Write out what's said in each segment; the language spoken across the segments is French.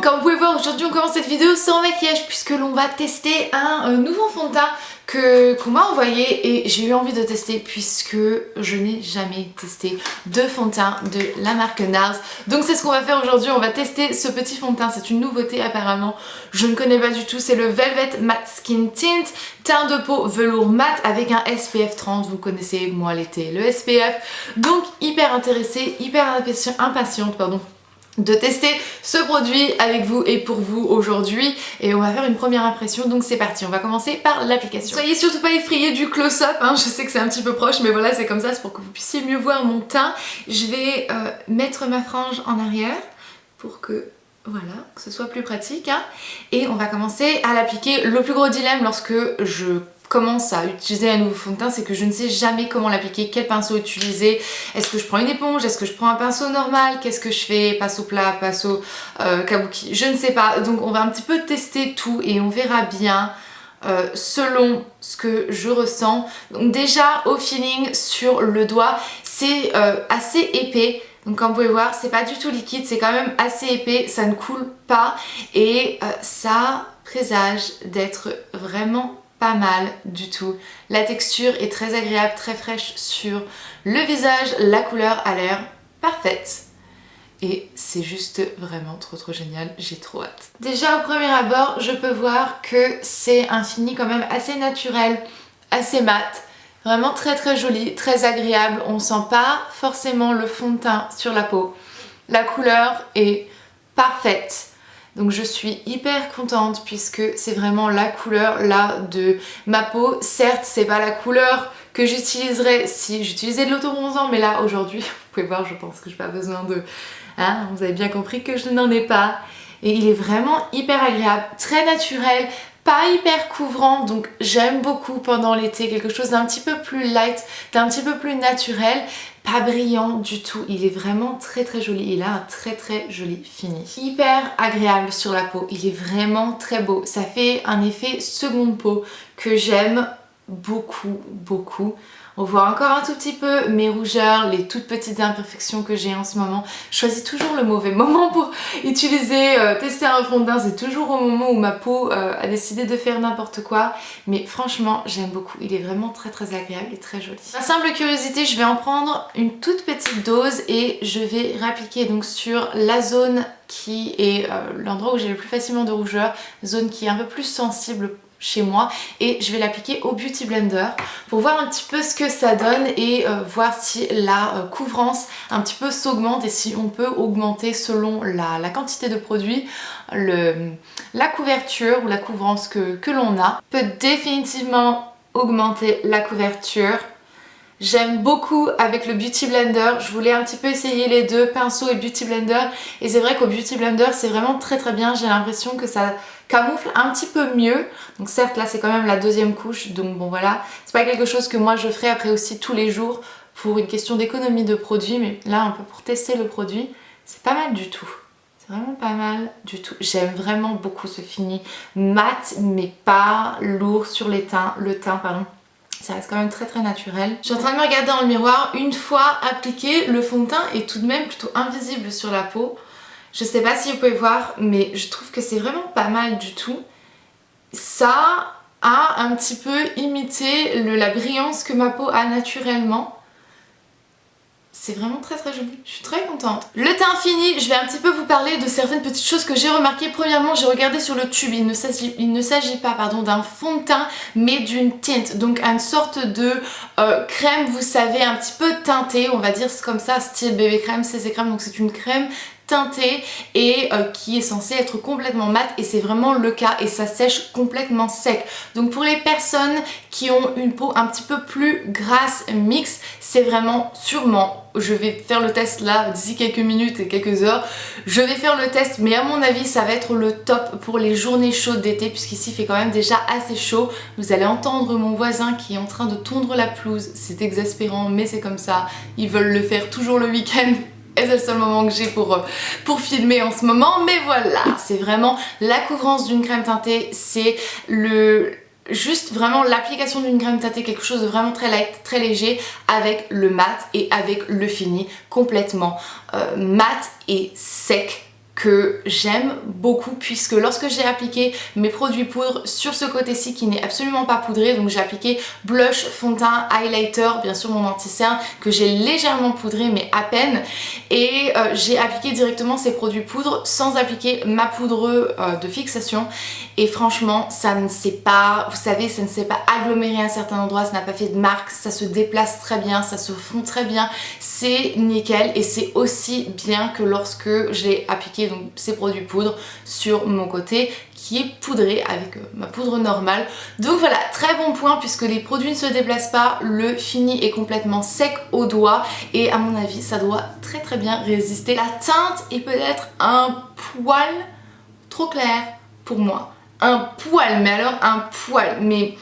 Donc comme vous pouvez voir, aujourd'hui on commence cette vidéo sans maquillage puisque l'on va tester un nouveau fond de teint qu'on m'a envoyé et j'ai eu envie de tester puisque je n'ai jamais testé de fond de teint de la marque NARS. Donc c'est ce qu'on va faire aujourd'hui, on va tester ce petit fond de teint, c'est une nouveauté apparemment, je ne connais pas du tout, c'est le Velvet Matte Skin Tint, teint de peau velours mat avec un SPF 30, vous connaissez moi l'été, le SPF, donc hyper intéressée, hyper impatiente de tester ce produit avec vous et pour vous aujourd'hui et on va faire une première impression, donc c'est parti, on va commencer par l'application. Soyez surtout pas effrayés du close-up, hein, je sais que c'est un petit peu proche mais voilà c'est comme ça, c'est pour que vous puissiez mieux voir mon teint. Je vais mettre ma frange en arrière pour que voilà, que ce soit plus pratique hein. Et on va commencer à l'appliquer. Le plus gros dilemme lorsque je commence à utiliser un nouveau fond de teint, c'est que je ne sais jamais comment l'appliquer, quel pinceau utiliser. Est-ce que je prends une éponge, est-ce que je prends un pinceau normal, qu'est-ce que je fais, pinceau plat, pinceau kabuki, je ne sais pas. Donc on va un petit peu tester tout et on verra bien selon ce que je ressens. Donc déjà au feeling sur le doigt, c'est assez épais. Donc comme vous pouvez voir, c'est pas du tout liquide, c'est quand même assez épais, ça ne coule pas et ça présage d'être vraiment pas mal du tout. La texture est très agréable, très fraîche sur le visage, la couleur a l'air parfaite. Et c'est juste vraiment trop génial, j'ai trop hâte. Déjà au premier abord, je peux voir que c'est un fini quand même assez naturel, assez mat. Vraiment très joli, très agréable, on sent pas forcément le fond de teint sur la peau. La couleur est parfaite. Donc je suis hyper contente puisque c'est vraiment la couleur là de ma peau. Certes c'est pas la couleur que j'utiliserais si j'utilisais de l'auto-bronzant, mais là aujourd'hui, vous pouvez voir, je pense que j'ai pas besoin de... Hein, vous avez bien compris que je n'en ai pas. Et il est vraiment hyper agréable, très naturel, pas hyper couvrant, donc j'aime beaucoup pendant l'été, quelque chose d'un petit peu plus light, d'un petit peu plus naturel, pas brillant du tout, il est vraiment très joli, il a un très joli fini. Hyper agréable sur la peau, il est vraiment très beau, ça fait un effet seconde peau que j'aime beaucoup. On voit encore un tout petit peu mes rougeurs, les toutes petites imperfections que j'ai en ce moment. Je choisis toujours le mauvais moment pour utiliser, tester un fond de teint. C'est toujours au moment où ma peau a décidé de faire n'importe quoi. Mais franchement, j'aime beaucoup. Il est vraiment très agréable et très joli. Par simple curiosité, je vais en prendre une toute petite dose et je vais réappliquer donc sur la zone qui est l'endroit où j'ai le plus facilement de rougeur, zone qui est un peu plus sensible chez moi, et je vais l'appliquer au Beauty Blender pour voir un petit peu ce que ça donne et voir si la couvrance un petit peu s'augmente et si on peut augmenter selon la quantité de produit la couverture ou la couvrance que l'on a. On peut définitivement augmenter la couverture. J'aime beaucoup avec le Beauty Blender, je voulais un petit peu essayer les deux, pinceau et Beauty Blender, et c'est vrai qu'au Beauty Blender c'est vraiment très bien, j'ai l'impression que ça camoufle un petit peu mieux. Donc certes là c'est quand même la deuxième couche, donc bon voilà, c'est pas quelque chose que moi je ferai après aussi tous les jours pour une question d'économie de produit, mais là un peu pour tester le produit, c'est pas mal du tout. C'est vraiment pas mal du tout. J'aime vraiment beaucoup ce fini mat mais pas lourd sur le teint. Ça reste quand même très naturel. Je suis en train de me regarder dans le miroir. Une fois appliqué, le fond de teint est tout de même plutôt invisible sur la peau. Je sais pas si vous pouvez voir, mais je trouve que c'est vraiment pas mal du tout. Ça a un petit peu imité la brillance que ma peau a naturellement. C'est vraiment très joli, je suis très contente. Le teint fini, je vais un petit peu vous parler de certaines petites choses que j'ai remarquées. Premièrement, j'ai regardé sur le tube, il ne s'agit pas d'un fond de teint, mais d'une tinte. Donc une sorte de crème, vous savez, un petit peu teintée, on va dire comme ça, style bébé crème, CC crème. Donc c'est une crème teintée et qui est censée être complètement mat, et c'est vraiment le cas, et ça sèche complètement sec. Donc pour les personnes qui ont une peau un petit peu plus grasse mixte, c'est vraiment sûrement, je vais faire le test là d'ici quelques minutes et quelques heures, je vais faire le test, mais à mon avis ça va être le top pour les journées chaudes d'été, puisqu'ici il fait quand même déjà assez chaud. Vous allez entendre mon voisin qui est en train de tondre la pelouse, c'est exaspérant mais c'est comme ça, ils veulent le faire toujours le week-end. Et c'est le seul moment que j'ai pour filmer en ce moment, mais voilà, c'est vraiment la couvrance d'une crème teintée, c'est juste vraiment l'application d'une crème teintée, quelque chose de vraiment très light, très léger, avec le mat et avec le fini complètement mat et sec. que j'aime beaucoup, puisque lorsque j'ai appliqué mes produits poudre sur ce côté-ci qui n'est absolument pas poudré, donc j'ai appliqué blush, fond de teint, highlighter, bien sûr mon anti-cerne que j'ai légèrement poudré mais à peine, et j'ai appliqué directement ces produits poudre sans appliquer ma poudre de fixation, et franchement ça ne s'est pas, vous savez, ça ne s'est pas aggloméré à certains endroits, ça n'a pas fait de marque, ça se déplace très bien, ça se fond très bien, c'est nickel, et c'est aussi bien que lorsque j'ai appliqué donc ces produits poudre sur mon côté qui est poudré avec ma poudre normale. Donc voilà, très bon point puisque les produits ne se déplacent pas, le fini est complètement sec au doigt et à mon avis ça doit très bien résister. La teinte est peut-être un poil trop clair pour moi, un poil, mais alors un poil, mais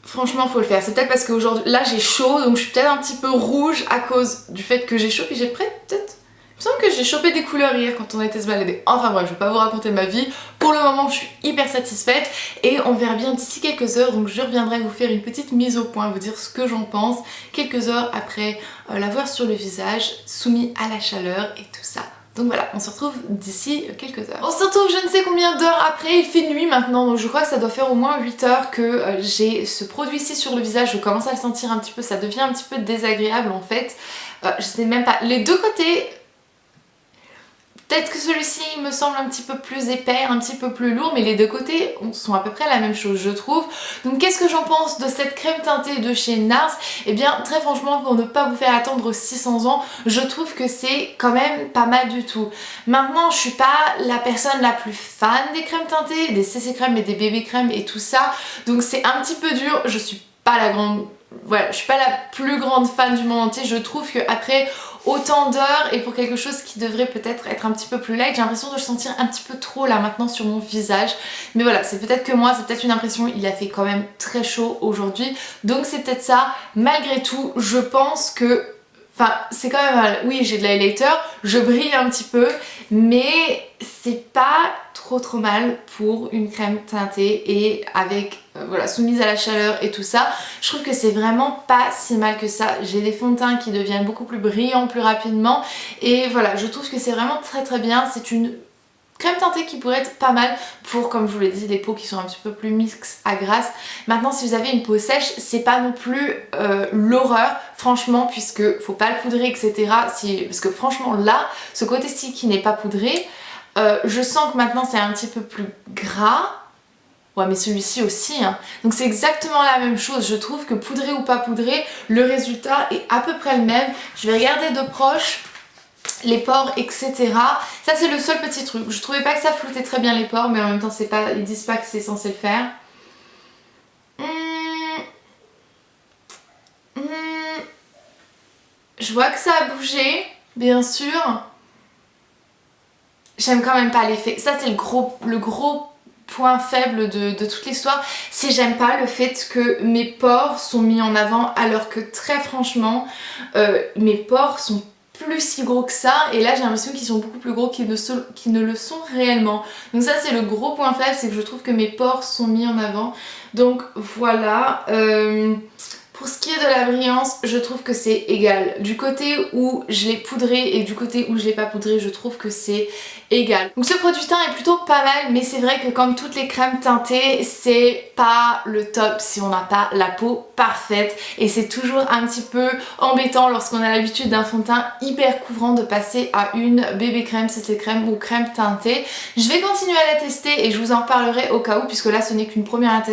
franchement faut le faire. C'est peut-être parce qu'aujourd'hui, là j'ai chaud, donc je suis peut-être un petit peu rouge à cause du fait que j'ai chaud, puis j'ai peut-être... Il me semble que j'ai chopé des couleurs hier quand on a été se balader. Enfin bref, je vais pas vous raconter ma vie. Pour le moment, je suis hyper satisfaite et on verra bien d'ici quelques heures. Donc je reviendrai vous faire une petite mise au point, vous dire ce que j'en pense quelques heures après l'avoir sur le visage, soumis à la chaleur et tout ça. Donc voilà, on se retrouve d'ici quelques heures. On se retrouve je ne sais combien d'heures après, il fait nuit maintenant, donc je crois que ça doit faire au moins 8 heures que j'ai ce produit-ci sur le visage. Je commence à le sentir un petit peu, ça devient un petit peu désagréable en fait. Je sais même pas, les deux côtés... Peut-être que celui-ci me semble un petit peu plus épais, un petit peu plus lourd, mais les deux côtés sont à peu près la même chose je trouve. Donc qu'est-ce que j'en pense de cette crème teintée de chez NARS? Eh bien très franchement, pour ne pas vous faire attendre 600 ans, je trouve que c'est quand même pas mal du tout. Maintenant je suis pas la personne la plus fan des crèmes teintées, des CC crèmes et des bébé crèmes et tout ça, donc c'est un petit peu dur, je suis pas la grande... Voilà, je suis pas la plus grande fan du monde entier, je trouve que après autant d'heures et pour quelque chose qui devrait peut-être être un petit peu plus light, j'ai l'impression de le sentir un petit peu trop là maintenant sur mon visage. Mais voilà, c'est peut-être que moi, c'est peut-être une impression, il a fait quand même très chaud aujourd'hui, donc c'est peut-être ça. Malgré tout, je pense que... Enfin, c'est quand même... Oui, j'ai de l'highlighter, je brille un petit peu, mais c'est pas trop mal pour une crème teintée et avec... voilà, soumise à la chaleur et tout ça. Je trouve que c'est vraiment pas si mal que ça. J'ai des fonds de teint qui deviennent beaucoup plus brillants plus rapidement et voilà, je trouve que c'est vraiment très bien. C'est une crème teintée qui pourrait être pas mal pour, comme je vous l'ai dit, des peaux qui sont un petit peu plus mixtes à grasse. Maintenant si vous avez une peau sèche, c'est pas non plus l'horreur franchement, puisque faut pas le poudrer etc. Parce que franchement là, ce côté-ci qui n'est pas poudré, je sens que maintenant c'est un petit peu plus gras. Ouais mais celui-ci aussi hein. Donc c'est exactement la même chose, je trouve que poudré ou pas poudré, le résultat est à peu près le même. Je vais regarder de proche les pores etc. Ça c'est le seul petit truc, je trouvais pas que ça floutait très bien les pores, mais en même temps c'est pas, ils disent pas que c'est censé le faire. Je vois que ça a bougé, bien sûr. J'aime quand même pas l'effet, ça c'est le gros point faible de toute l'histoire, c'est j'aime pas le fait que mes pores sont mis en avant alors que très franchement mes pores sont plus si gros que ça et là j'ai l'impression qu'ils sont beaucoup plus gros qu'ils ne le sont réellement. Donc ça c'est le gros point faible, c'est que je trouve que mes pores sont mis en avant. Donc voilà. Pour ce qui est de la brillance, je trouve que c'est égal. Du côté où je l'ai poudré et du côté où je l'ai pas poudré, je trouve que c'est égal. Donc ce produit teint est plutôt pas mal, mais c'est vrai que comme toutes les crèmes teintées, c'est pas le top si on n'a pas la peau parfaite. Et c'est toujours un petit peu embêtant lorsqu'on a l'habitude d'un fond de teint hyper couvrant de passer à une bébé crème, CC crème ou crème teintée. Je vais continuer à la tester et je vous en parlerai au cas où, puisque là ce n'est qu'une première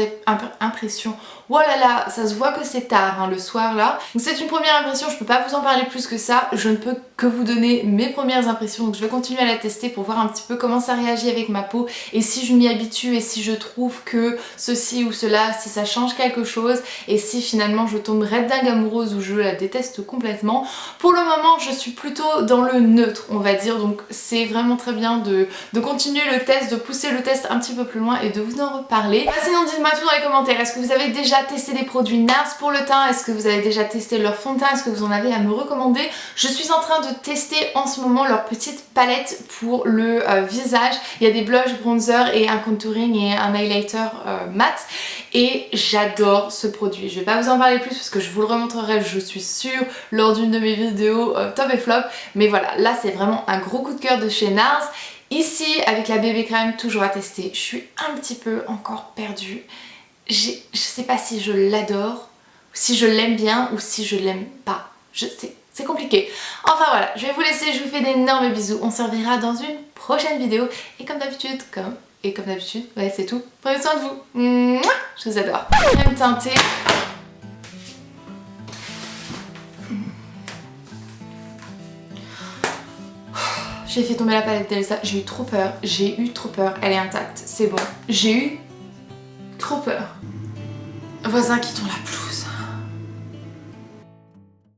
impression. Voilà là, ça se voit que c'est tard hein, le soir là. Donc c'est une première impression, je peux pas vous en parler plus que ça. Je ne peux que vous donner mes premières impressions. Donc je vais continuer à la tester pour voir un petit peu comment ça réagit avec ma peau. Et si je m'y habitue et si je trouve que ceci ou cela, si ça change quelque chose. Et si finalement je tombe red dingue amoureuse ou je la déteste complètement. Pour le moment je suis plutôt dans le neutre on va dire. Donc c'est vraiment très bien de continuer le test, de pousser le test un petit peu plus loin et de vous en reparler. Sinon dites-moi tout dans les commentaires. Est-ce que vous avez déjà déjà testé des produits NARS pour le teint? Est-ce que vous avez déjà testé leur fond de teint? Est-ce que vous en avez à me recommander? Je suis en train de tester en ce moment leur petite palette pour le visage. Il y a des blushs, bronzer et un contouring et un highlighter mat. Et j'adore ce produit. Je vais pas vous en parler plus parce que je vous le remontrerai, je suis sûre, lors d'une de mes vidéos top et flop. Mais voilà, là c'est vraiment un gros coup de cœur de chez NARS. Ici, avec la bébé crème, toujours à tester. Je suis un petit peu encore perdue. Je sais pas si je l'adore, si je l'aime bien ou si je l'aime pas. C'est compliqué. Enfin voilà, je vais vous laisser, je vous fais d'énormes bisous. On se reverra dans une prochaine vidéo. Et comme d'habitude, ouais c'est tout. Prenez soin de vous. Mouah, je vous adore. Crème teintée. J'ai fait tomber la palette d'Elsa, j'ai eu trop peur, elle est intacte, c'est bon. J'ai eu trop peur. Voisin qui tombe la pelouse.